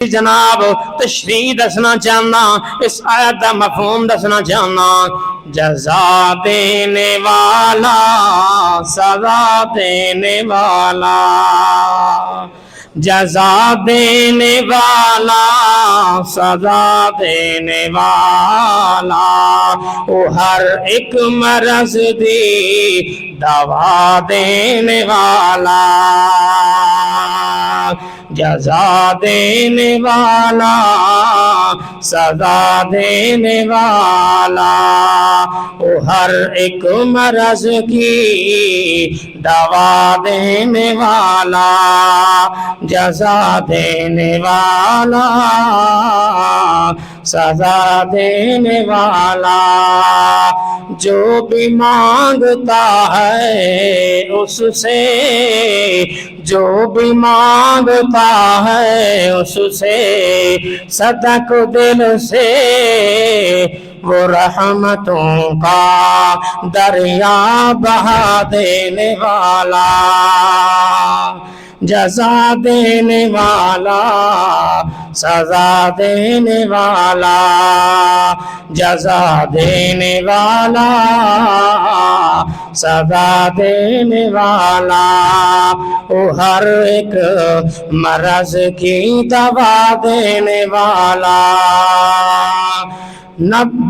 جناب تشریح دسنا چاہنا، اس آیت کا مفہوم دسنا چاہنا۔ جزا دینے والا سزا دینے والا، جزا دینے والا سزا دینے والا، وہ ہر ایک مرض دی دوا دینے والا، جزا دینے والا سزا دینے والا، وہ ہر ایک مرض کی دوا دینے والا، جزا دینے والا سزا دینے والا، جو بھی مانگتا ہے اس سے، جو بھی مانگتا ہے اس سے صدق دل سے، وہ رحمتوں کا دریا بہا دینے والا، جزا دینے والا سزا دینے والا، جزا دینے والا سزا دینے والا، وہ ہر ایک مرض کی دوا دینے والا۔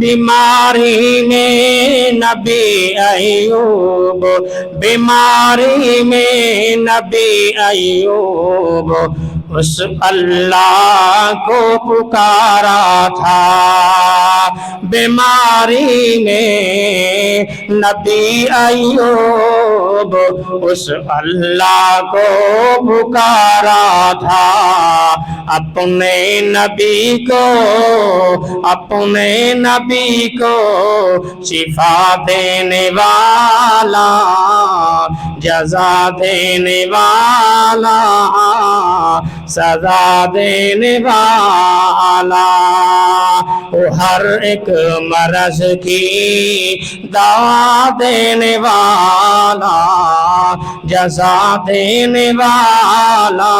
بیماری میں نبی ایوب، بیماری میں نبی ایوب اس اللہ کو پکارا تھا، بیماری میں نبی ایوب اس اللہ کو پکارا تھا، اپنے نبی کو، اپنے نبی کو شفا دینے والا، جزا دینے والا سزا دینے والا، وہ ہر ایک مرض کی دوا دینے والا، جزا دینے والا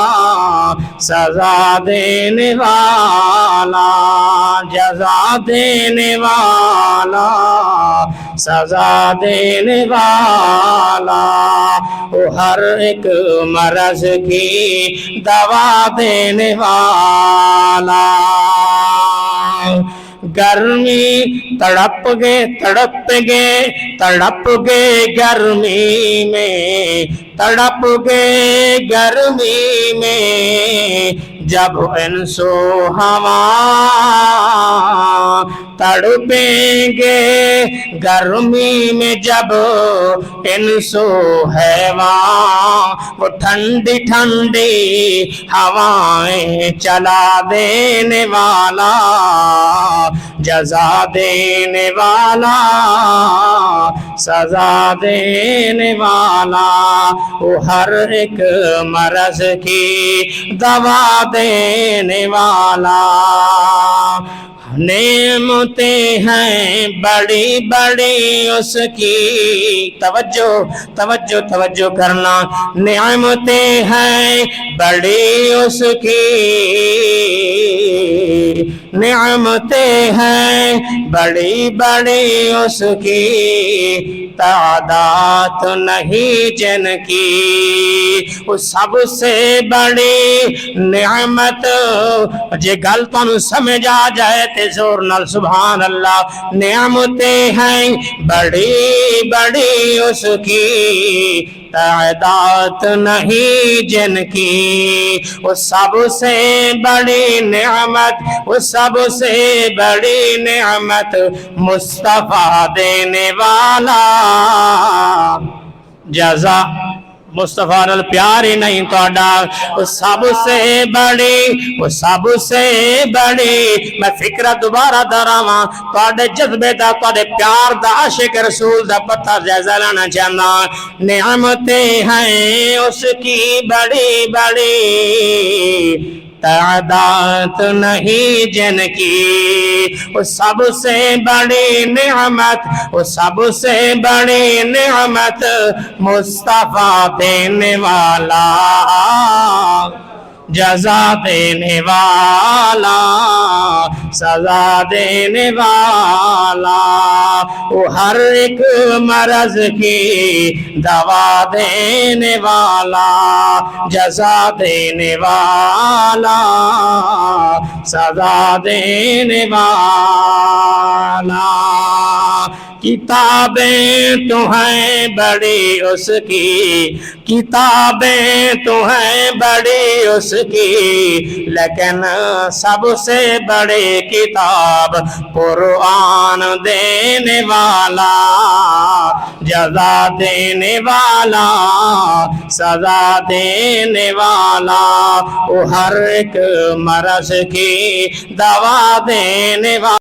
سزا دینے والا، جزا دینے والا سزا دینے والا، وہ ہر ایک مرض کی دوا دینے والا۔ گرمی تڑپ گئے تڑپ گئے تڑپ گئے گرمی میں، تڑپ گئے گرمی میں، جب انس و ہوا تڑپیں گے گرمی میں، جب انس و حیوان وہ ٹھنڈی ٹھنڈی ہوائیں چلا دینے والا، جزا دینے والا سزا دینے والا، وہ ہر ایک مرض کی دوا دینے والا۔ نعمتیں ہیں بڑی بڑی اس کی، توجہ توجہ توجہ کرنا، نعمتیں ہیں بڑی اس کی، نعمتیں ہیں بڑی بڑی اس کی، تعداد نہیں جن کی، وہ سب سے بڑی نعمت، جے گل تانوں سمجھ آ جائے تے زور نال سبحان اللہ۔ نعمتیں ہیں بڑی بڑی اس کی، تعداد نہیں جن کی، وہ سب سے بڑی نعمت، وہ سب سے بڑی نعمت مصطفیٰ دینے والا، جزا مصطفیٰ نال پیار ہی نہیں توڑا، وہ سب سے بڑی، وہ سب سے بڑی، میں فکرہ دوبارہ دراواں توڑے جذبے دا، توڑے پیار دا، عاشق رسول دا پتہ جائزہ لانا چاہنا۔ نعمتیں ہیں اس کی بڑی بڑی، تعداد نہیں جن کی، وہ سب سے بڑی نعمت، وہ سب سے بڑی نعمت مصطفیٰ دینے والا، جزا دینے والا سزا دینے والا وہ ہر ایک مرض کی دوا دینے والا جزا دینے والا سزا دینے والا کتابیں تو ہیں بڑی اس کی کتابیں تو ہیں بڑی اس کی لیکن سب سے بڑی کتاب قرآن دینے والا جزا دینے والا سزا دینے والا وہ ہر ایک مرض کی دوا دینے والا